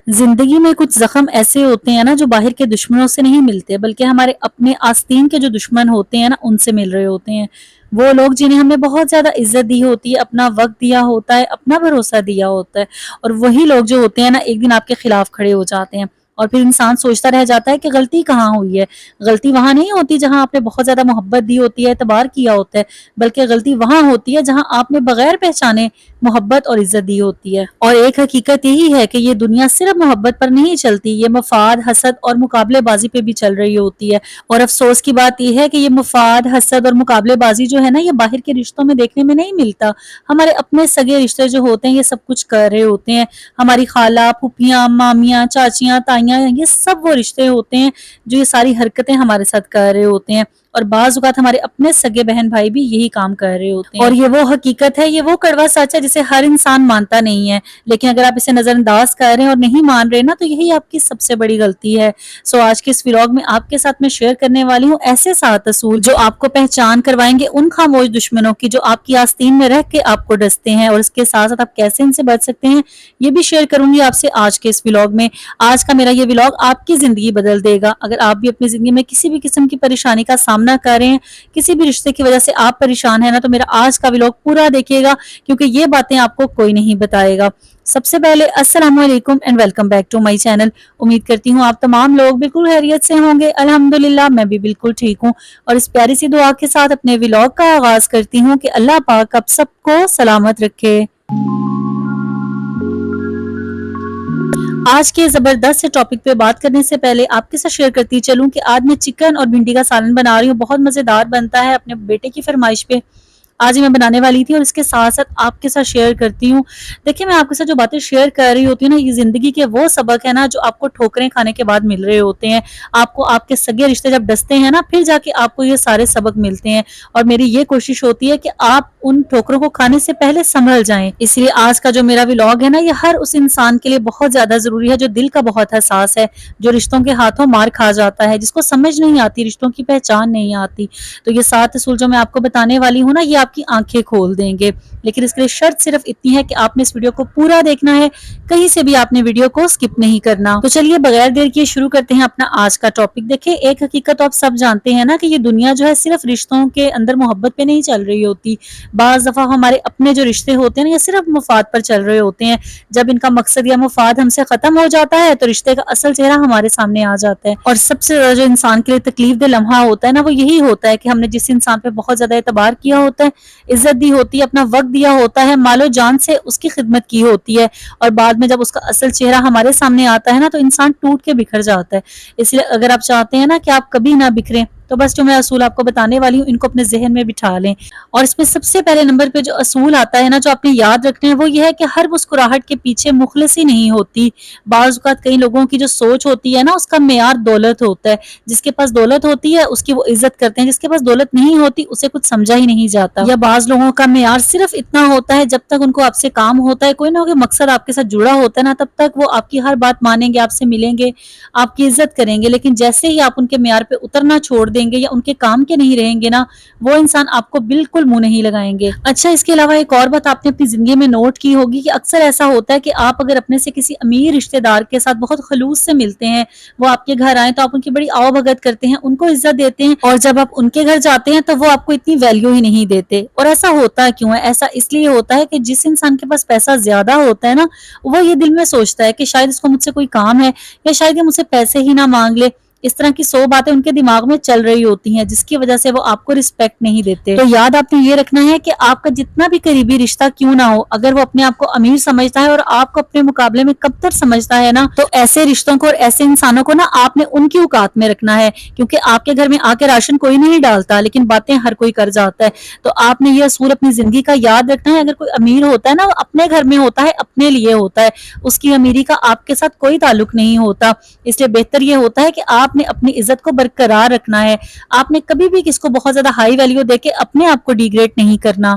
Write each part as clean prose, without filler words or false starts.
زندگی میں کچھ زخم ایسے ہوتے ہیں نا جو باہر کے دشمنوں سے نہیں ملتے بلکہ ہمارے اپنے آستین کے جو دشمن ہوتے ہیں نا ان سے مل رہے ہوتے ہیں۔ وہ لوگ جنہیں ہم نے بہت زیادہ عزت دی ہوتی ہے، اپنا وقت دیا ہوتا ہے، اپنا بھروسہ دیا ہوتا ہے، اور وہی لوگ جو ہوتے ہیں نا ایک دن آپ کے خلاف کھڑے ہو جاتے ہیں، اور پھر انسان سوچتا رہ جاتا ہے کہ غلطی کہاں ہوئی ہے۔ غلطی وہاں نہیں ہوتی جہاں آپ نے بہت زیادہ محبت دی ہوتی ہے، اعتبار کیا ہوتا ہے، بلکہ غلطی وہاں ہوتی ہے جہاں آپ نے بغیر پہچانے محبت اور عزت دی ہوتی ہے۔ اور ایک حقیقت یہی ہے کہ یہ دنیا صرف محبت پر نہیں چلتی، یہ مفاد، حسد اور مقابلے بازی پہ بھی چل رہی ہوتی ہے۔ اور افسوس کی بات یہ ہے کہ یہ مفاد، حسد اور مقابلے بازی جو ہے نا یہ باہر کے رشتوں میں دیکھنے میں نہیں ملتا۔ ہمارے اپنے سگے رشتے جو ہوتے ہیں یہ سب کچھ کر رہے ہوتے ہیں۔ ہماری خالہ، پھوپھیاں، مامیاں، چاچیاں، تائیاں، یہ سب وہ رشتے ہوتے ہیں جو یہ ساری حرکتیں ہمارے ساتھ کر رہے ہوتے ہیں، اور بعض اوقات ہمارے اپنے سگے بہن بھائی بھی یہی کام کر رہے ہوتے ہیں۔ اور یہ وہ حقیقت ہے، یہ وہ کڑوا سچ ہے جسے ہر انسان مانتا نہیں ہے، لیکن اگر آپ اسے نظر انداز کر رہے ہیں اور نہیں مان رہے نا تو یہی آپ کی سب سے بڑی غلطی ہے۔ آج کے اس ولاگ میں آپ کے ساتھ میں شیئر کرنے والی ہوں ایسے 7 اصول جو آپ کو پہچان کروائیں گے ان خاموش دشمنوں کی جو آپ کی آستین میں رہ کے آپ کو ڈستے ہیں، اور اس کے ساتھ ساتھ آپ کیسے ان سے بچ سکتے ہیں یہ بھی شیئر کروں گی آپ سے آج کے اس ولاگ میں۔ آج کا میرا یہ ولاگ آپ کی زندگی بدل دے گا۔ اگر آپ بھی اپنی زندگی میں کسی بھی قسم کی پریشانی کا سامنا کر رہے ہیں، کسی بھی رشتے کی وجہ سے آپ پریشان ہیں نا، تو میرا آج کا ولاگ پورا دیکھیے گا، کیونکہ یہ باتیں آپ کو کوئی نہیں بتائے گا۔ سب سے پہلے السلام علیکم and welcome back to my channel. امید کرتی ہوں آپ تمام لوگ بالکل خیریت سے ہوں گے۔ الحمدللہ میں بھی بالکل ٹھیک ہوں، اور اس پیاری سی دعا کے ساتھ اپنے ولاگ کا آغاز کرتی ہوں کہ اللہ پاک آپ سب کو سلامت رکھے۔ آج کے زبردست سے ٹاپک پہ بات کرنے سے پہلے آپ کے ساتھ شیئر کرتی چلوں کہ آج میں چکن اور بھنڈی کا سالن بنا رہی ہوں، بہت مزیدار بنتا ہے، اپنے بیٹے کی فرمائش پہ آج ہی میں بنانے والی تھی، اور اس کے ساتھ ساتھ آپ کے ساتھ شیئر کرتی ہوں۔ دیکھیں میں آپ کے ساتھ جو باتیں شیئر کر رہی ہوتی ہوں نا، یہ زندگی کے وہ سبق ہے نا جو آپ کو ٹھوکریں کھانے کے بعد مل رہے ہوتے ہیں۔ آپ کو آپ کے سگے رشتے جب ڈستے ہیں نا پھر جا کے آپ کو یہ سارے سبق ملتے ہیں، اور میری یہ کوشش ہوتی ہے کہ آپ ان ٹھوکروں کو کھانے سے پہلے سنبھل جائیں۔ اس لیے آج کا جو میرا ولاگ ہے نا یہ ہر اس انسان کے لیے بہت زیادہ ضروری ہے جو دل کا بہت حساس ہے، جو رشتوں کے ہاتھوں مار کھا جاتا ہے، جس کو سمجھ نہیں آتی، رشتوں کی پہچان نہیں آتی۔ تو یہ 7 اصول جو میں آپ کو بتانے والی ہوں نا یہ آپ کی آنکھیں کھول دیں گے، لیکن اس کے لیے شرط صرف اتنی ہے کہ آپ نے اس ویڈیو کو پورا دیکھنا ہے، کہیں سے بھی آپ نے ویڈیو کو سکپ نہیں کرنا۔ تو چلیے بغیر دیر کیے شروع کرتے ہیں اپنا آج کا ٹاپک۔ دیکھیں ایک حقیقت آپ سب جانتے ہیں نا کہ یہ دنیا جو ہے صرف رشتوں کے اندر محبت پہ نہیں چل رہی ہوتی، بعض دفعہ ہمارے اپنے جو رشتے ہوتے ہیں نا یہ صرف مفاد پر چل رہے ہوتے ہیں۔ جب ان کا مقصد یا مفاد ہم سے ختم ہو جاتا ہے تو رشتے کا اصل چہرہ ہمارے سامنے آ جاتا ہے، اور سب سے زیادہ جو انسان کے لیے تکلیف دہ لمحہ ہوتا ہے نا وہ یہی ہوتا ہے کہ ہم نے جس انسان پہ بہت زیادہ اعتبار کیا ہوتا ہے، عزت دی ہوتی ہے، اپنا وقت دیا ہوتا ہے، مال و جان سے اس کی خدمت کی ہوتی ہے، اور بعد میں جب اس کا اصل چہرہ ہمارے سامنے آتا ہے نا تو انسان ٹوٹ کے بکھر جاتا ہے۔ اس لیے اگر آپ چاہتے ہیں نا کہ آپ کبھی نہ بکھریں تو بس جو میں اصول آپ کو بتانے والی ہوں ان کو اپنے ذہن میں بٹھا لیں۔ اور اس میں سب سے پہلے نمبر پہ جو اصول آتا ہے نا جو آپ نے یاد رکھنے ہیں وہ یہ ہے کہ ہر مسکراہٹ کے پیچھے مخلصی نہیں ہوتی۔ بعض اوقات کئی لوگوں کی جو سوچ ہوتی ہے نا اس کا معیار دولت ہوتا ہے، جس کے پاس دولت ہوتی ہے اس کی وہ عزت کرتے ہیں، جس کے پاس دولت نہیں ہوتی اسے کچھ سمجھا ہی نہیں جاتا۔ یا بعض لوگوں کا معیار صرف اتنا ہوتا ہے جب تک ان کو آپ سے کام ہوتا ہے، کوئی نہ کوئی مقصد آپ کے ساتھ جڑا ہوتا ہے نا، تب تک وہ آپ کی ہر بات مانیں گے، آپ سے ملیں گے، آپ کی عزت کریں گے، لیکن جیسے ہی آپ ان کے معیار پہ اترنا چھوڑ دیں گے یا ان کے کام کے نہیں رہیں گے نا وہ انسان آپ کو بالکل منہ نہیں لگائیں گے۔ اچھا اس کے علاوہ ایک اور بات آپ نے اپنی زندگی میں نوٹ کی ہوگی کہ اکثر ایسا ہوتا ہے کہ آپ اگر اپنے سے کسی امیر رشتہ دار کے ساتھ بہت خلوص سے ملتے ہیں، وہ آپ کے گھر آئیں تو آپ ان کی بڑی آؤ بھگت کرتے ہیں، ان کو عزت دیتے ہیں، اور جب آپ ان کے گھر جاتے ہیں تو وہ آپ کو اتنی ویلیو ہی نہیں دیتے۔ اور ایسا ہوتا کیوں ہے؟ ایسا اس لیے ہوتا ہے کہ جس انسان کے پاس پیسہ زیادہ ہوتا ہے نا وہ یہ دل میں سوچتا ہے کہ شاید اس کو مجھ سے کوئی کام ہے، یا شاید یہ مجھ سے پیسے ہی نہ مانگ لے۔ اس طرح کی 100 باتیں ان کے دماغ میں چل رہی ہوتی ہیں جس کی وجہ سے وہ آپ کو رسپیکٹ نہیں دیتے۔ تو یاد آپ نے یہ رکھنا ہے کہ آپ کا جتنا بھی قریبی رشتہ کیوں نہ ہو، اگر وہ اپنے آپ کو امیر سمجھتا ہے اور آپ کو اپنے مقابلے میں کمتر سمجھتا ہے نا تو ایسے رشتوں کو اور ایسے انسانوں کو نا آپ نے ان کی اوقات میں رکھنا ہے، کیونکہ آپ کے گھر میں آ کے راشن کوئی نہیں ڈالتا لیکن باتیں ہر کوئی کر جاتا ہے۔ تو آپ نے یہ اصول اپنی زندگی کا یاد رکھنا ہے۔ اگر کوئی امیر ہوتا ہے نا وہ اپنے گھر میں ہوتا ہے، اپنے لیے ہوتا ہے، اس کی امیری کا آپ کے ساتھ کوئی تعلق نہیں ہوتا۔ اس لیے بہتر یہ ہوتا ہے کہ آپ نے اپنی عزت کو برقرار رکھنا ہے، آپ نے کبھی بھی کس کو بہت زیادہ ہائی ویلیو دے کے اپنے آپ کو ڈیگریڈ نہیں کرنا۔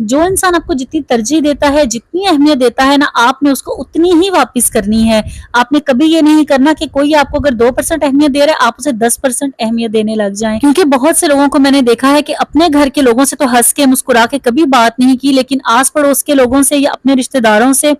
جو انسان آپ کو جتنی ترجیح دیتا ہے، جتنی اہمیت دیتا ہے نا، آپ نے اس کو اتنی ہی واپس کرنی ہے. آپ نے کبھی یہ نہیں کرنا کہ کوئی آپ کو اگر 2% اہمیت دے رہا ہے آپ اسے 10% اہمیت دینے لگ جائیں. کیونکہ بہت سے لوگوں کو میں نے دیکھا ہے کہ اپنے گھر کے لوگوں سے تو ہنس کے مسکرا کے کبھی بات نہیں کی، لیکن آس پڑوس کے لوگوں سے یا اپنے رشتہ داروں سے،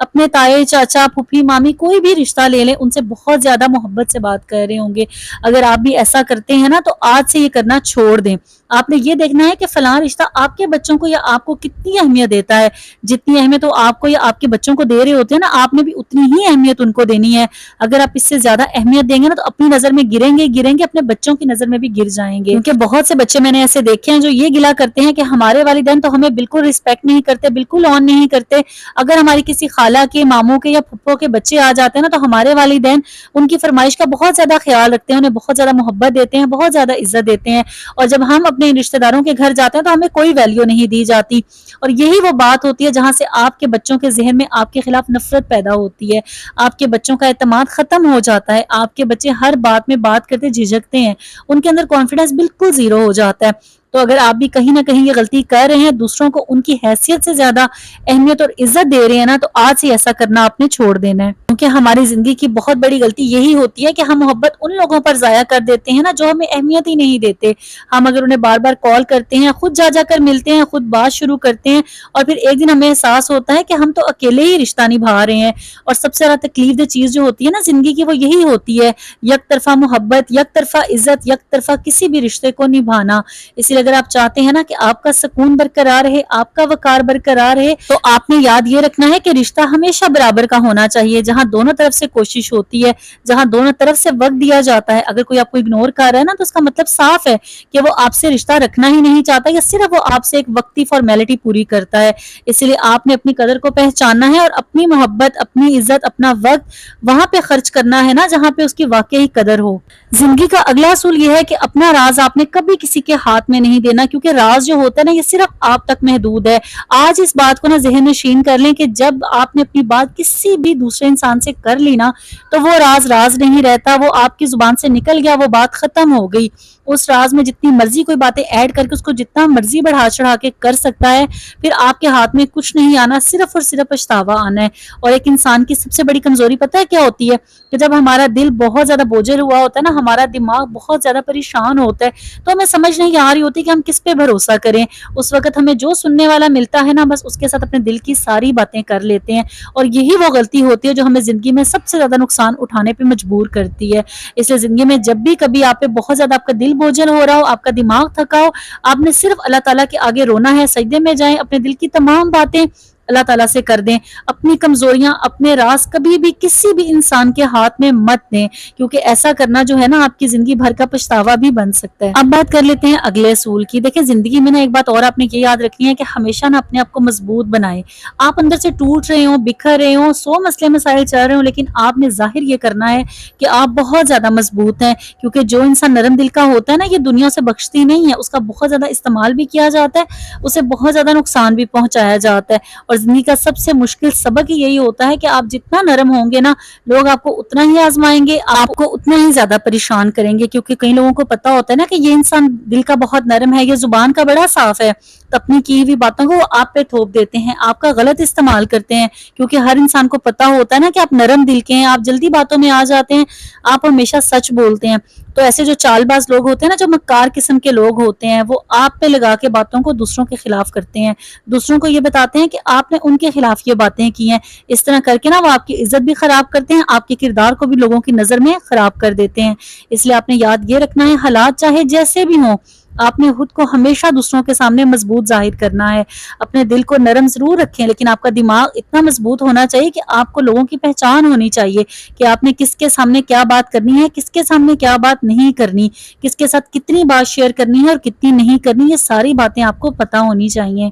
اپنے تائے چاچا پھوپھی مامی کوئی بھی رشتہ لے لیں، ان سے بہت زیادہ محبت سے بات کر رہے ہوں گے. اگر آپ بھی ایسا کرتے ہیں نا تو آج سے یہ کرنا چھوڑ دیں. آپ نے یہ دیکھنا ہے کہ فلاں رشتہ آپ کے بچوں کو یا آپ کو کتنی اہمیت دیتا ہے. جتنی اہمیت وہ آپ کو یا آپ کے بچوں کو دے رہے ہوتے ہیں نا، آپ نے بھی اتنی ہی اہمیت ان کو دینی ہے. اگر آپ اس سے زیادہ اہمیت دیں گے نا تو اپنی نظر میں گریں گے، اپنے بچوں کی نظر میں بھی گر جائیں گے. کیونکہ بہت سے بچے میں نے ایسے دیکھے ہیں جو یہ گلا کرتے ہیں کہ ہمارے والدین تو ہمیں بالکل رسپیکٹ نہیں کرتے، بالکل آن نہیں کرتے. اگر ہماری کسی خالہ کے، ماموں کے یا پھپھو کے بچے آ جاتے ہیں نا تو ہمارے والدین ان کی فرمائش کا بہت زیادہ خیال رکھتے ہیں، انہیں بہت زیادہ محبت دیتے ہیں، بہت زیادہ عزت دیتے ہیں. اور جب ہم اپنے رشتہ داروں کے گھر جاتے ہیں تو ہمیں کوئی ویلیو نہیں دی جاتی. اور یہی وہ بات ہوتی ہے جہاں سے آپ کے بچوں کے ذہن میں آپ کے خلاف نفرت پیدا ہوتی ہے. آپ کے بچوں کا اعتماد ختم ہو جاتا ہے. آپ کے بچے ہر بات میں بات کرتے جھجکتے ہیں، ان کے اندر کانفیڈنس بالکل زیرو ہو جاتا ہے. تو اگر آپ بھی کہیں نہ کہیں یہ غلطی کر رہے ہیں، دوسروں کو ان کی حیثیت سے زیادہ اہمیت اور عزت دے رہے ہیں نا، تو آج سے ایسا کرنا آپ نے چھوڑ دینا ہے. کیونکہ ہماری زندگی کی بہت بڑی غلطی یہی ہوتی ہے کہ ہم محبت ان لوگوں پر ضائع کر دیتے ہیں نا جو ہمیں اہمیت ہی نہیں دیتے. ہم اگر انہیں بار بار کال کرتے ہیں، خود جا کر ملتے ہیں، خود بات شروع کرتے ہیں، اور پھر ایک دن ہمیں احساس ہوتا ہے کہ ہم تو اکیلے ہی رشتہ نبھا رہے ہیں. اور سب سے زیادہ تکلیف دہ چیز جو ہوتی ہے نا زندگی کی، وہ یہی ہوتی ہے یک طرفہ محبت، یک طرفہ عزت، یک طرفہ کسی بھی رشتے کو نبھانا. اس لیے اگر آپ چاہتے ہیں نا کہ آپ کا سکون برقرار رہے، آپ کا وقار برقرار رہے، تو آپ نے یاد یہ رکھنا ہے کہ رشتہ ہمیشہ برابر کا ہونا چاہیے. جہاں دونوں طرف سے کوشش ہوتی ہے، جہاں دونوں طرف سے وقت دیا جاتا ہے. اگر کوئی آپ کو اگنور کر رہا ہے نا تو اس کا مطلب صاف ہے کہ وہ آپ سے رشتہ رکھنا ہی نہیں چاہتا، یا صرف وہ آپ سے ایک وقتی فارمیلٹی پوری کرتا ہے. اس لیے آپ نے اپنی قدر کو پہچاننا ہے اور اپنی محبت، اپنی عزت، اپنا وقت وہاں پہ خرچ کرنا ہے نا جہاں پہ اس کی واقعی قدر ہو. زندگی کا اگلا اصول یہ ہے کہ اپنا راز آپ نے کبھی کسی کے ہاتھ میں نہیں دینا، کیونکہ راز جو ہوتا ہے نا یہ صرف آپ تک محدود ہے. آج اس بات کو نا ذہن نشین کر لیں کہ جب آپ نے اپنی بات کسی بھی دوسرے انسان سے کر لی نا تو وہ راز نہیں رہتا، وہ آپ کی زبان سے نکل گیا، وہ بات ختم ہو گئی. اس راز میں جتنی مرضی کوئی باتیں ایڈ کر کے اس کو جتنا مرضی بڑھا چڑھا کے کر سکتا ہے، پھر آپ کے ہاتھ میں کچھ نہیں آنا، صرف اور صرف پچھتاوا آنا ہے. اور ایک انسان کی سب سے بڑی کمزوری پتہ ہے کیا ہوتی ہے؟ کہ جب ہمارا دل بہت زیادہ بوجھل ہوا ہوتا ہے نا، ہمارا دماغ بہت زیادہ پریشان ہوتا ہے، تو ہمیں سمجھ نہیں آ رہی ہوتی کہ ہم کس پہ بھروسہ کریں. اس وقت ہمیں جو سننے والا ملتا ہے نا، بس اس کے ساتھ اپنے دل کی ساری باتیں کر لیتے ہیں. اور یہی وہ غلطی ہوتی ہے جو ہمیں زندگی میں سب سے زیادہ نقصان اٹھانے پہ مجبور کرتی ہے. اس لیے زندگی میں جب بھی کبھی آپ پہ بہت زیادہ آپ کا دل بوجھل ہو رہا ہو، آپ کا دماغ تھکا ہو، آپ نے صرف اللہ تعالیٰ کے آگے رونا ہے، سجدے میں جائیں، اپنے دل کی تمام باتیں اللہ تعالیٰ سے کر دیں. اپنی کمزوریاں، اپنے راز کبھی بھی کسی بھی انسان کے ہاتھ میں مت دیں، کیونکہ ایسا کرنا جو ہے نا آپ کی زندگی بھر کا پچھتاوا بھی بن سکتا ہے. اب بات کر لیتے ہیں اگلے اصول کی. دیکھیں زندگی میں نا ایک بات اور آپ نے یہ یاد رکھنی ہے کہ ہمیشہ نا اپنے آپ کو مضبوط بنائیں. آپ اندر سے ٹوٹ رہے ہوں، بکھر رہے ہوں، 100 مسئلے مسائل چل رہے ہوں، لیکن آپ نے ظاہر یہ کرنا ہے کہ آپ بہت زیادہ مضبوط ہیں. کیونکہ جو انسان نرم دل کا ہوتا ہے نا، یہ دنیا سے بخشتی نہیں ہے، اس کا بہت زیادہ استعمال بھی کیا جاتا ہے، اسے بہت زیادہ نقصان بھی پہنچایا جاتا ہے. اور زندگی کا سب سے مشکل سبق ہی یہی ہوتا ہے کہ آپ جتنا نرم ہوں گے نا، لوگ آپ کو اتنا ہی آزمائیں گے، آپ کو اتنا ہی زیادہ پریشان کریں گے. کیونکہ کئی لوگوں کو پتا ہوتا ہے نا کہ یہ انسان دل کا بہت نرم ہے، یہ زبان کا بڑا صاف ہے، تو اپنی کی ہوئی باتوں کو آپ پہ تھوپ دیتے ہیں، آپ کا غلط استعمال کرتے ہیں. کیونکہ ہر انسان کو پتا ہوتا ہے نا کہ آپ نرم دل کے ہیں، آپ جلدی باتوں میں آ جاتے ہیں، آپ ہمیشہ سچ بولتے ہیں. تو ایسے جو چال باز لوگ ہوتے ہیں نا، جو مکار قسم کے لوگ ہوتے ہیں، وہ آپ پہ لگا کے باتوں کو دوسروں کے خلاف کرتے ہیں، دوسروں کو یہ بتاتے ہیں کہ آپ نے ان کے خلاف یہ باتیں کی ہیں. اس طرح کر کے نا وہ آپ کی عزت بھی خراب کرتے ہیں، آپ کے کردار کو بھی لوگوں کی نظر میں خراب کر دیتے ہیں. اس لیے آپ نے یاد یہ رکھنا ہے، حالات چاہے جیسے بھی ہوں، آپ نے خود کو ہمیشہ دوسروں کے سامنے مضبوط ظاہر کرنا ہے. اپنے دل کو نرم ضرور رکھیں، لیکن آپ کا دماغ اتنا مضبوط ہونا چاہیے کہ آپ کو لوگوں کی پہچان ہونی چاہیے کہ آپ نے کس کے سامنے کیا بات کرنی ہے، کس کے سامنے کیا بات نہیں کرنی، کس کے ساتھ کتنی بات شیئر کرنی ہے اور کتنی نہیں کرنی. یہ ساری باتیں آپ کو پتہ ہونی چاہیے.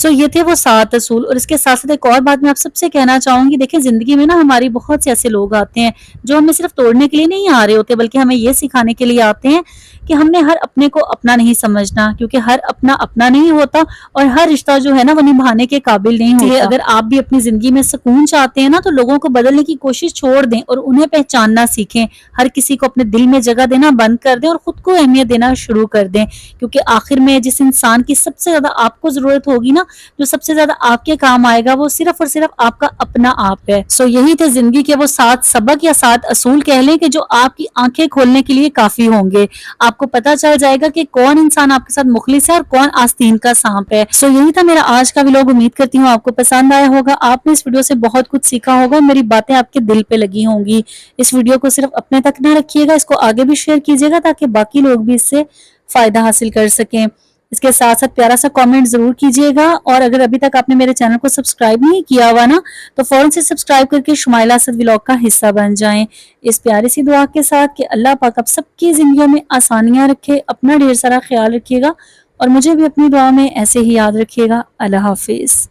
یہ تھے وہ 7 اصول، اور اس کے ساتھ ساتھ ایک اور بات میں آپ سب سے کہنا چاہوں گی، دیکھیں زندگی میں نا ہماری بہت سے ایسے لوگ آتے ہیں جو ہمیں صرف توڑنے کے لیے نہیں آ رہے ہوتے، بلکہ ہمیں یہ سکھانے کے لیے آتے ہیں کہ ہم نے ہر اپنے کو اپنا نہیں سمجھنا، کیونکہ ہر اپنا اپنا نہیں ہوتا، اور ہر رشتہ جو ہے نا وہ نبھانے کے قابل نہیں ہوتا۔ اگر آپ بھی اپنی زندگی میں سکون چاہتے ہیں نا تو لوگوں کو بدلنے کی کوشش چھوڑ دیں اور انہیں پہچاننا سیکھیں، ہر کسی کو اپنے دل میں جگہ دینا بند کر دیں اور خود کو اہمیت دینا شروع کر دیں، کیونکہ آخر میں جس انسان کی سب سے زیادہ آپ کو ضرورت ہوگی نا، جو سب سے زیادہ آپ کے کام آئے گا، وہ صرف اور صرف آپ کا اپنا آپ ہے۔ یہی تھے زندگی کے وہ 7 سبق یا 7 اصول کہہ لیں کہ جو آپ کی آنکھیں کھولنے کے لیے کافی ہوں گے۔ آپ کو پتہ چل جائے گا کہ کون انسان آپ کے ساتھ مخلص ہے اور کون آستین کا سانپ ہے۔ یہی تھا میرا آج کا ولاگ، امید کرتی ہوں آپ کو پسند آیا ہوگا، آپ نے اس ویڈیو سے بہت کچھ سیکھا ہوگا، میری باتیں آپ کے دل پہ لگی ہوں گی۔ اس ویڈیو کو صرف اپنے تک نہ رکھیے گا، اس کو آگے بھی شیئر کیجیے گا تاکہ باقی لوگ بھی اس سے فائدہ حاصل کر سکیں۔ اس کے ساتھ ساتھ پیارا سا کامنٹ ضرور کیجیے گا، اور اگر ابھی تک آپ نے میرے چینل کو سبسکرائب نہیں کیا ہوا نا تو فوراً سے سبسکرائب کر کے شمائلہ اسد ولاگ کا حصہ بن جائیں، اس پیاری سی دعا کے ساتھ کہ اللہ پاک آپ سب کی زندگیوں میں آسانیاں رکھے۔ اپنا ڈھیر سارا خیال رکھیے گا اور مجھے بھی اپنی دعا میں ایسے ہی یاد رکھیے گا۔ اللہ حافظ۔